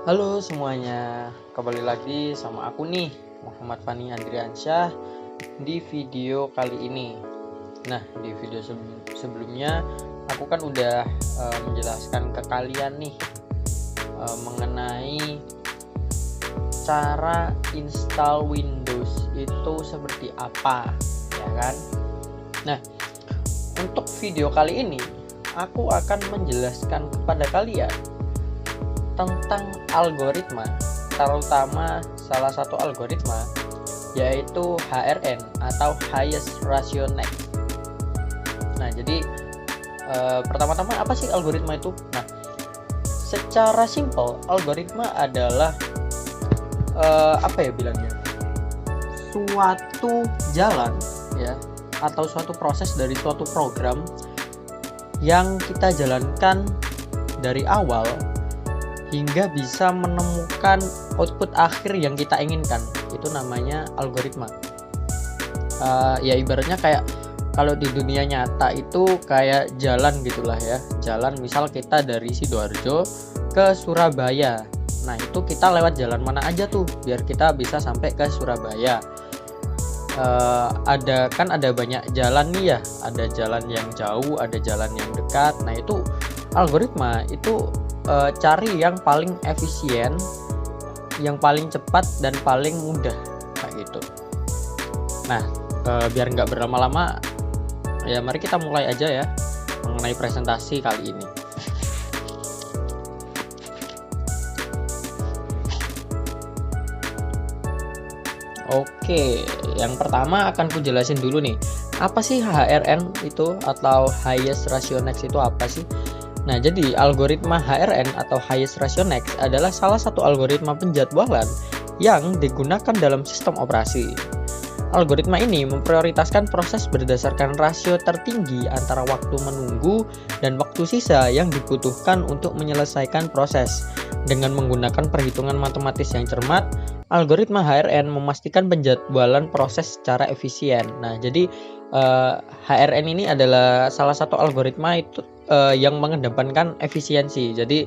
Halo semuanya, kembali lagi sama aku nih, Muhammad Fani Andriansyah di video kali ini. Nah, di video sebelumnya aku kan udah menjelaskan ke kalian nih mengenai cara install Windows itu seperti apa, ya kan? Nah, untuk video kali ini aku akan menjelaskan kepada kalian tentang algoritma, terutama salah satu algoritma yaitu HRN atau Highest Ratio Next. Nah, jadi pertama-tama apa sih algoritma itu? Nah, secara simpel algoritma adalah apa ya bilangnya? Suatu jalan ya atau suatu proses dari suatu program yang kita jalankan dari awal hingga bisa menemukan output akhir yang kita inginkan. Itu namanya algoritma. Ya ibaratnya kayak kalau di dunia nyata itu kayak jalan gitulah ya. Jalan misal kita dari Sidoarjo ke Surabaya. Nah, itu kita lewat jalan mana aja tuh biar kita bisa sampai ke Surabaya. Ada banyak jalan nih ya. Ada jalan yang jauh, ada jalan yang dekat. Nah, itu algoritma itu cari yang paling efisien, yang paling cepat dan paling mudah kayak gitu. Nah, biar nggak berlama-lama, ya mari kita mulai aja ya mengenai presentasi kali ini. Oke, yang pertama akan ku jelasin dulu nih, apa sih HRN itu atau Highest Ratio Next itu apa sih? Nah, jadi algoritma HRN atau Highest Ratio Next adalah salah satu algoritma penjadwalan yang digunakan dalam sistem operasi. Algoritma ini memprioritaskan proses berdasarkan rasio tertinggi antara waktu menunggu dan waktu sisa yang dibutuhkan untuk menyelesaikan proses. Dengan menggunakan perhitungan matematis yang cermat, algoritma HRN memastikan penjadwalan proses secara efisien. Nah, jadi HRN ini adalah salah satu algoritma itu yang mengedepankan efisiensi. Jadi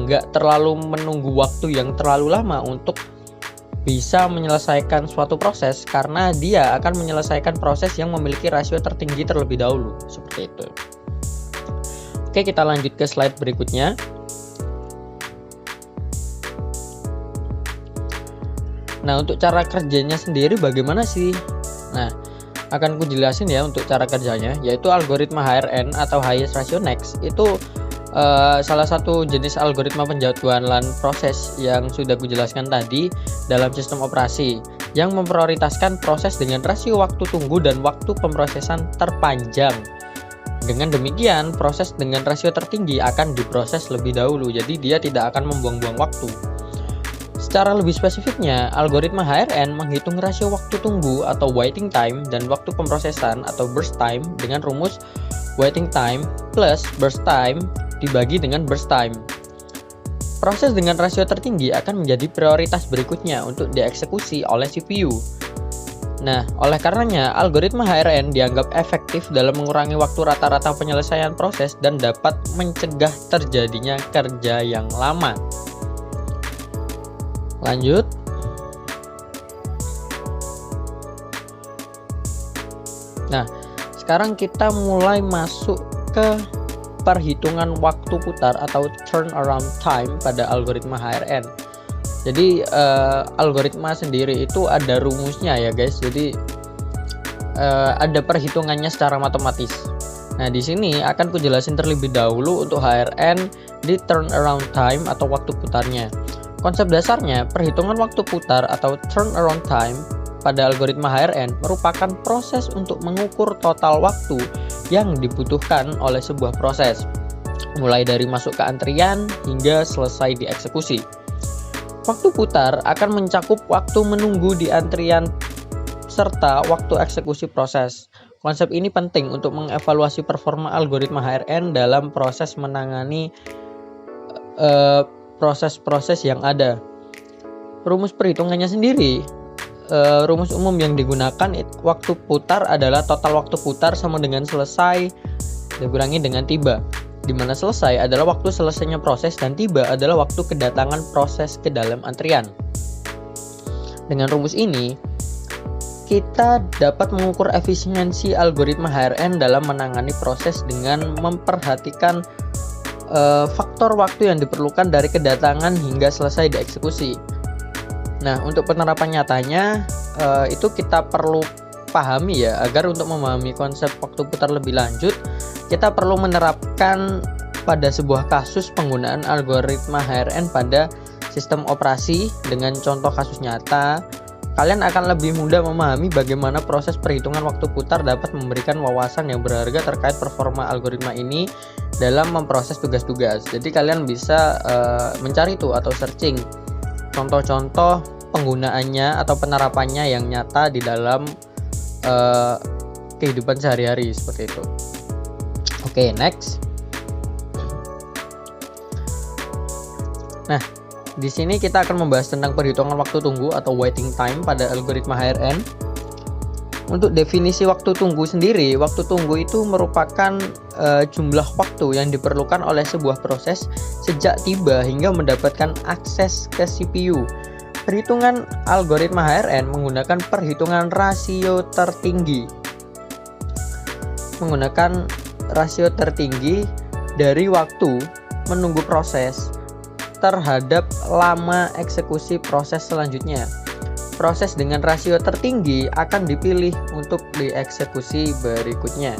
nggak terlalu menunggu waktu yang terlalu lama untuk bisa menyelesaikan suatu proses, karena dia akan menyelesaikan proses yang memiliki rasio tertinggi terlebih dahulu, seperti itu. Oke, kita lanjut ke slide berikutnya. Nah, untuk cara kerjanya sendiri bagaimana sih? Nah, akan ku jelasin ya untuk cara kerjanya, yaitu algoritma HRN atau Highest Ratio Next itu salah satu jenis algoritma penjadwalan proses yang sudah ku jelaskan tadi dalam sistem operasi yang memprioritaskan proses dengan rasio waktu tunggu dan waktu pemrosesan terpanjang. Dengan demikian, proses dengan rasio tertinggi akan diproses lebih dahulu, jadi dia tidak akan membuang-buang waktu. Secara lebih spesifiknya, algoritma HRN menghitung rasio waktu tunggu atau waiting time dan waktu pemrosesan atau burst time dengan rumus waiting time plus burst time dibagi dengan burst time. Proses dengan rasio tertinggi akan menjadi prioritas berikutnya untuk dieksekusi oleh CPU. Nah, oleh karenanya, algoritma HRN dianggap efektif dalam mengurangi waktu rata-rata penyelesaian proses dan dapat mencegah terjadinya kerja yang lama. Lanjut. Nah, sekarang kita mulai masuk ke perhitungan waktu putar atau turnaround time pada algoritma HRN. Jadi algoritma sendiri itu ada rumusnya ya guys. Jadi ada perhitungannya secara matematis. Nah, di sini akan ku jelasin terlebih dahulu untuk HRN di turnaround time atau waktu putarnya. Konsep dasarnya, perhitungan waktu putar atau turnaround time pada algoritma HRN merupakan proses untuk mengukur total waktu yang dibutuhkan oleh sebuah proses, mulai dari masuk ke antrian hingga selesai dieksekusi. Waktu putar akan mencakup waktu menunggu di antrian serta waktu eksekusi proses. Konsep ini penting untuk mengevaluasi performa algoritma HRN dalam proses menangani proses-proses yang ada. Rumus perhitungannya sendiri, rumus umum yang digunakan waktu putar adalah total waktu putar sama dengan selesai dikurangi dengan tiba. di mana selesai adalah waktu selesainya proses dan tiba adalah waktu kedatangan proses ke dalam antrian. Dengan rumus ini, kita dapat mengukur efisiensi algoritma HRN dalam menangani proses dengan memperhatikan faktor waktu yang diperlukan dari kedatangan hingga selesai dieksekusi. Nah, untuk penerapan nyatanya itu kita perlu pahami ya, agar untuk memahami konsep waktu putar lebih lanjut, kita perlu menerapkan pada sebuah kasus penggunaan algoritma HRN pada sistem operasi. Dengan contoh kasus nyata, kalian akan lebih mudah memahami bagaimana proses perhitungan waktu putar dapat memberikan wawasan yang berharga terkait performa algoritma ini dalam memproses tugas-tugas. Jadi kalian bisa mencari itu atau searching contoh-contoh penggunaannya atau penerapannya yang nyata di dalam kehidupan sehari-hari seperti itu. Oke, next. Nah, di sini kita akan membahas tentang perhitungan waktu tunggu atau waiting time pada algoritma HRN. Untuk definisi waktu tunggu sendiri, waktu tunggu itu merupakan jumlah waktu yang diperlukan oleh sebuah proses sejak tiba hingga mendapatkan akses ke CPU. Perhitungan algoritma HRN menggunakan perhitungan rasio tertinggi. Menggunakan rasio tertinggi dari waktu menunggu proses terhadap lama eksekusi proses selanjutnya. Proses dengan rasio tertinggi akan dipilih untuk dieksekusi berikutnya.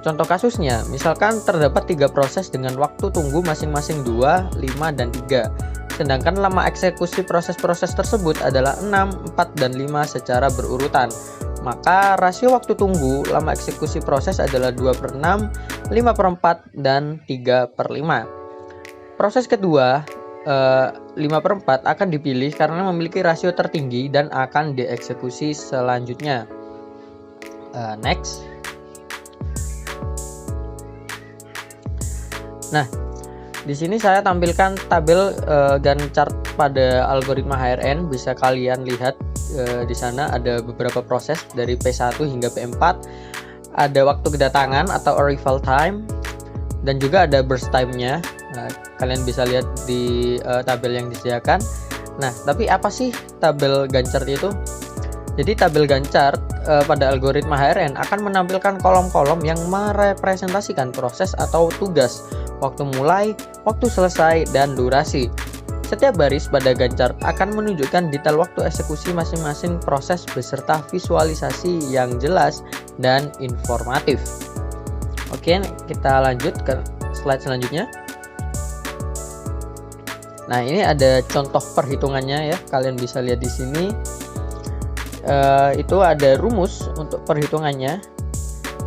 Contoh kasusnya, misalkan terdapat 3 proses dengan waktu tunggu masing-masing 2, 5, dan 3. Sedangkan lama eksekusi proses-proses tersebut adalah 6, 4, dan 5 secara berurutan. Maka rasio waktu tunggu lama eksekusi proses adalah 2/6, 5/4, dan 3/5. Proses kedua, 5/4 akan dipilih karena memiliki rasio tertinggi dan akan dieksekusi selanjutnya. Next. Nah, di sini saya tampilkan tabel Gantt chart pada algoritma HRN. Bisa kalian lihat di sana ada beberapa proses dari P1 hingga P4. Ada waktu kedatangan atau arrival time dan juga ada burst time-nya. Nah, kalian bisa lihat di tabel yang disediakan. Nah, tapi apa sih tabel Gantt chart itu? Jadi tabel Gantt chart pada algoritma HRN akan menampilkan kolom-kolom yang merepresentasikan proses atau tugas, waktu mulai, waktu selesai, dan durasi. Setiap baris pada Gantt chart akan menunjukkan detail waktu eksekusi masing-masing proses beserta visualisasi yang jelas dan informatif. Oke, kita lanjut ke slide selanjutnya. Nah, ini ada contoh perhitungannya ya. Kalian bisa lihat di sini. Itu ada rumus untuk perhitungannya.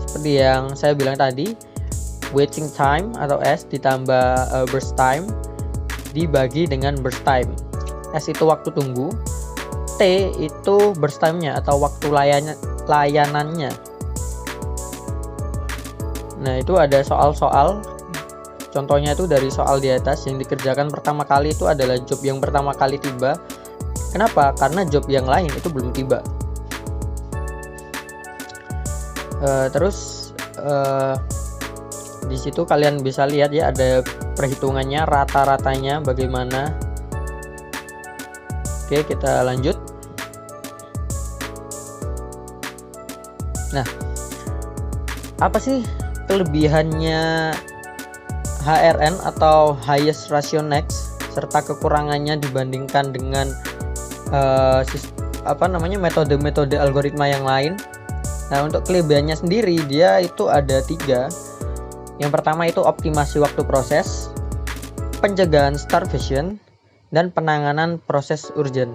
Seperti yang saya bilang tadi, waiting time atau S ditambah burst time dibagi dengan burst time. S itu waktu tunggu, T itu burst time-nya atau waktu layanannya. Nah, itu ada soal-soal. Contohnya itu dari soal di atas, yang dikerjakan pertama kali itu adalah job yang pertama kali tiba. Kenapa? Karena job yang lain itu belum tiba. Terus di situ kalian bisa lihat ya, ada perhitungannya, rata-ratanya bagaimana. Oke, kita lanjut. Nah, apa sih kelebihannya HRN atau highest ratio next serta kekurangannya dibandingkan dengan metode-metode algoritma yang lain? Nah, untuk kelebihannya sendiri dia itu ada 3. Yang pertama itu optimasi waktu proses, pencegahan starvation, dan penanganan proses urgent.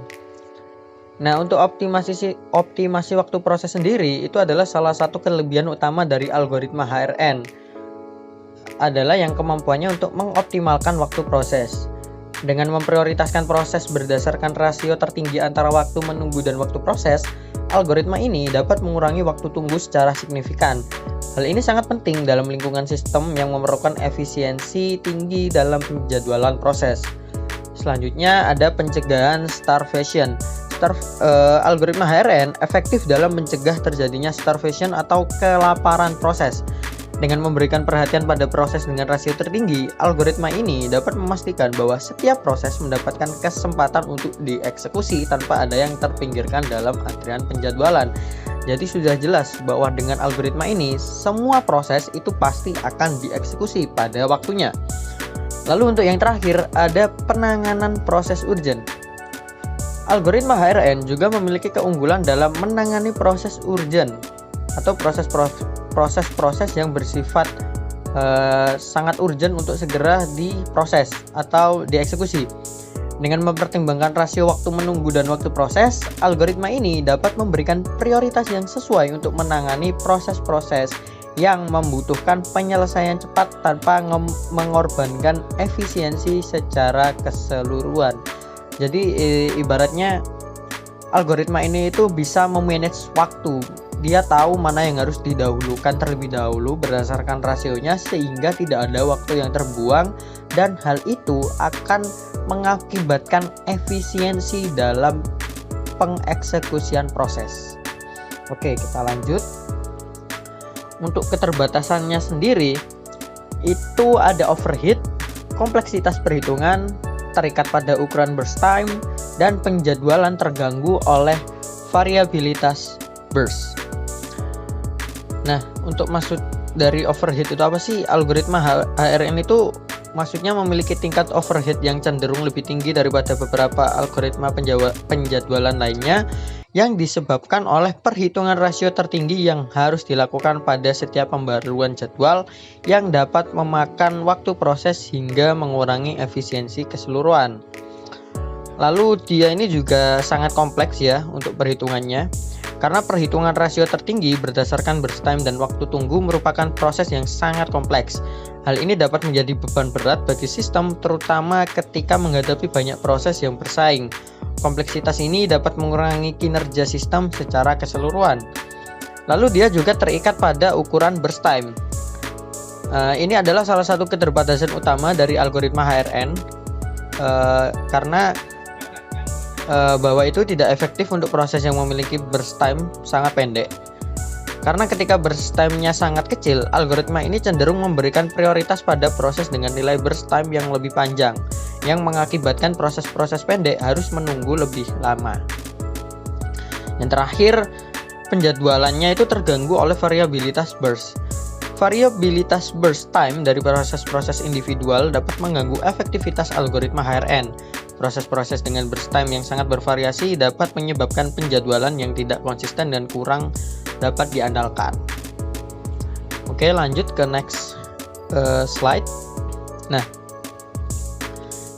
Nah, untuk optimasi waktu proses sendiri itu adalah salah satu kelebihan utama dari algoritma HRN, adalah yang kemampuannya untuk mengoptimalkan waktu proses. Dengan memprioritaskan proses berdasarkan rasio tertinggi antara waktu menunggu dan waktu proses, algoritma ini dapat mengurangi waktu tunggu secara signifikan. Hal ini sangat penting dalam lingkungan sistem yang memerlukan efisiensi tinggi dalam penjadwalan proses. Selanjutnya ada pencegahan starvation. Algoritma HRN efektif dalam mencegah terjadinya starvation atau kelaparan proses. Dengan memberikan perhatian pada proses dengan rasio tertinggi, algoritma ini dapat memastikan bahwa setiap proses mendapatkan kesempatan untuk dieksekusi tanpa ada yang terpinggirkan dalam antrian penjadwalan. Jadi sudah jelas bahwa dengan algoritma ini, semua proses itu pasti akan dieksekusi pada waktunya. Lalu untuk yang terakhir, ada penanganan proses urgent. Algoritma HRN juga memiliki keunggulan dalam menangani proses urgent atau proses-proses yang bersifat sangat urgent untuk segera diproses atau dieksekusi. Dengan mempertimbangkan rasio waktu menunggu dan waktu proses, algoritma ini dapat memberikan prioritas yang sesuai untuk menangani proses-proses yang membutuhkan penyelesaian cepat tanpa mengorbankan efisiensi secara keseluruhan. Jadi ibaratnya algoritma ini itu bisa memanage waktu. Dia tahu mana yang harus didahulukan terlebih dahulu berdasarkan rasionya sehingga tidak ada waktu yang terbuang, dan hal itu akan mengakibatkan efisiensi dalam pengeksekusian proses. Oke, kita lanjut. Untuk keterbatasannya sendiri itu ada overheat, kompleksitas perhitungan, terikat pada ukuran burst time, dan penjadwalan terganggu oleh variabilitas burst. Nah, untuk maksud dari overheat itu apa sih? Algoritma HRN itu maksudnya memiliki tingkat overheat yang cenderung lebih tinggi daripada beberapa algoritma penjadwalan lainnya yang disebabkan oleh perhitungan rasio tertinggi yang harus dilakukan pada setiap pembaruan jadwal yang dapat memakan waktu proses hingga mengurangi efisiensi keseluruhan. Lalu dia ini juga sangat kompleks ya untuk perhitungannya, karena perhitungan rasio tertinggi berdasarkan burst time dan waktu tunggu merupakan proses yang sangat kompleks. Hal ini dapat menjadi beban berat bagi sistem, terutama ketika menghadapi banyak proses yang bersaing. Kompleksitas ini dapat mengurangi kinerja sistem secara keseluruhan. Lalu dia juga terikat pada ukuran burst time. Ini adalah salah satu keterbatasan utama dari algoritma HRN, karena bahwa itu tidak efektif untuk proses yang memiliki burst time sangat pendek. Karena ketika burst time-nya sangat kecil, algoritma ini cenderung memberikan prioritas pada proses dengan nilai burst time yang lebih panjang, yang mengakibatkan proses-proses pendek harus menunggu lebih lama. Yang terakhir, penjadwalannya itu terganggu oleh variabilitas burst. Variabilitas burst time dari proses-proses individual dapat mengganggu efektivitas algoritma HRN. Proses-proses dengan burst time yang sangat bervariasi dapat menyebabkan penjadwalan yang tidak konsisten dan kurang dapat diandalkan. Oke, lanjut ke next slide. Nah,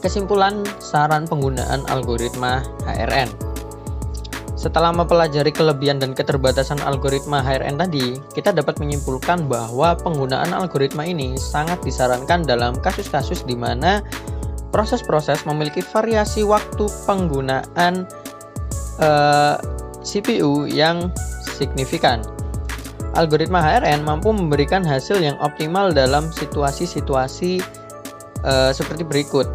kesimpulan saran penggunaan algoritma HRN. Setelah mempelajari kelebihan dan keterbatasan algoritma HRN tadi, kita dapat menyimpulkan bahwa penggunaan algoritma ini sangat disarankan dalam kasus-kasus di mana proses-proses memiliki variasi waktu penggunaan CPU yang signifikan. Algoritma HRN mampu memberikan hasil yang optimal dalam situasi-situasi seperti berikut.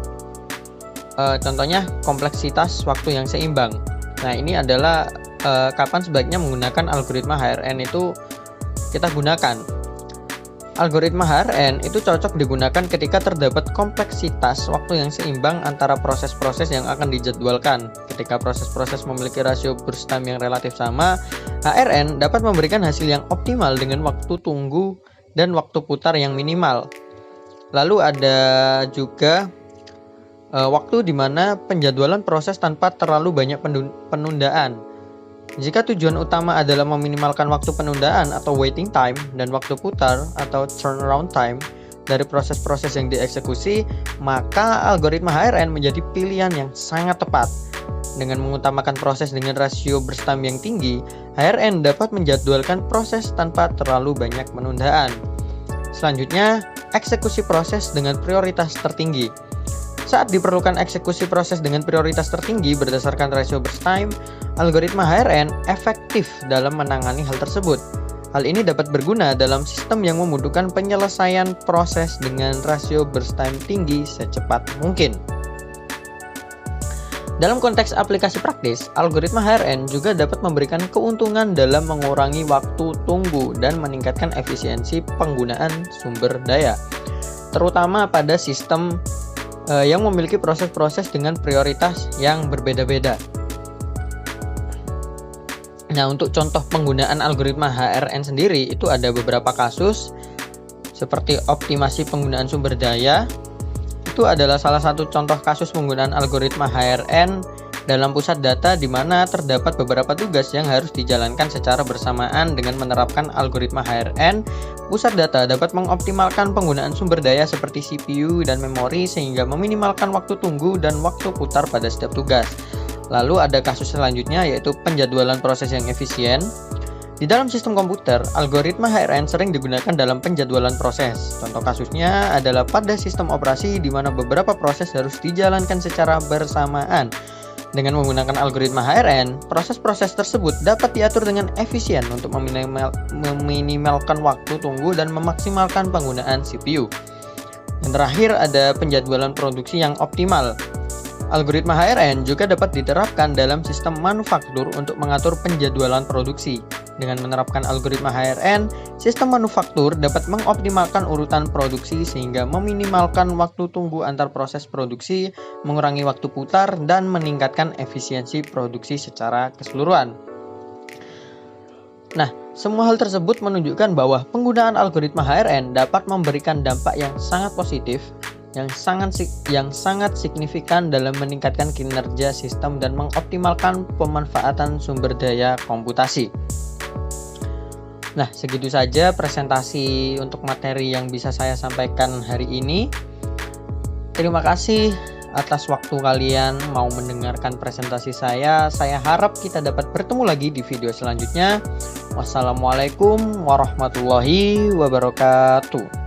Contohnya kompleksitas waktu yang seimbang. Nah, ini adalah kapan sebaiknya menggunakan algoritma HRN itu kita gunakan. Algoritma HRN itu cocok digunakan ketika terdapat kompleksitas waktu yang seimbang antara proses-proses yang akan dijadwalkan. Ketika proses-proses memiliki rasio burst time yang relatif sama, HRN dapat memberikan hasil yang optimal dengan waktu tunggu dan waktu putar yang minimal. Lalu ada juga waktu di mana penjadwalan proses tanpa terlalu banyak penundaan. Jika tujuan utama adalah meminimalkan waktu penundaan atau waiting time dan waktu putar atau turnaround time dari proses-proses yang dieksekusi, maka algoritma HRN menjadi pilihan yang sangat tepat. Dengan mengutamakan proses dengan rasio burst time yang tinggi, HRN dapat menjadwalkan proses tanpa terlalu banyak penundaan. Selanjutnya, eksekusi proses dengan prioritas tertinggi. Saat diperlukan eksekusi proses dengan prioritas tertinggi berdasarkan rasio burst time, algoritma HRN efektif dalam menangani hal tersebut. Hal ini dapat berguna dalam sistem yang membutuhkan penyelesaian proses dengan rasio burst time tinggi secepat mungkin. Dalam konteks aplikasi praktis, algoritma HRN juga dapat memberikan keuntungan dalam mengurangi waktu tunggu dan meningkatkan efisiensi penggunaan sumber daya, terutama pada sistem yang memiliki proses-proses dengan prioritas yang berbeda-beda. Nah, untuk contoh penggunaan algoritma HRN sendiri itu ada beberapa kasus seperti optimasi penggunaan sumber daya. Itu adalah salah satu contoh kasus penggunaan algoritma HRN dalam pusat data di mana terdapat beberapa tugas yang harus dijalankan secara bersamaan. Dengan menerapkan algoritma HRN, pusat data dapat mengoptimalkan penggunaan sumber daya seperti CPU dan memori sehingga meminimalkan waktu tunggu dan waktu putar pada setiap tugas. Lalu ada kasus selanjutnya yaitu penjadwalan proses yang efisien. Di dalam sistem komputer, algoritma HRN sering digunakan dalam penjadwalan proses. Contoh kasusnya adalah pada sistem operasi di mana beberapa proses harus dijalankan secara bersamaan. Dengan menggunakan algoritma HRN, proses-proses tersebut dapat diatur dengan efisien untuk meminimalkan waktu tunggu dan memaksimalkan penggunaan CPU. Yang terakhir ada penjadwalan produksi yang optimal. Algoritma HRN juga dapat diterapkan dalam sistem manufaktur untuk mengatur penjadwalan produksi. Dengan menerapkan algoritma HRN, sistem manufaktur dapat mengoptimalkan urutan produksi sehingga meminimalkan waktu tunggu antar proses produksi, mengurangi waktu putar, dan meningkatkan efisiensi produksi secara keseluruhan. Nah, semua hal tersebut menunjukkan bahwa penggunaan algoritma HRN dapat memberikan dampak yang sangat positif, yang sangat signifikan dalam meningkatkan kinerja sistem dan mengoptimalkan pemanfaatan sumber daya komputasi. Nah, segitu saja presentasi untuk materi yang bisa saya sampaikan hari ini. Terima kasih atas waktu kalian mau mendengarkan presentasi saya. Saya harap kita dapat bertemu lagi di video selanjutnya. Wassalamualaikum warahmatullahi wabarakatuh.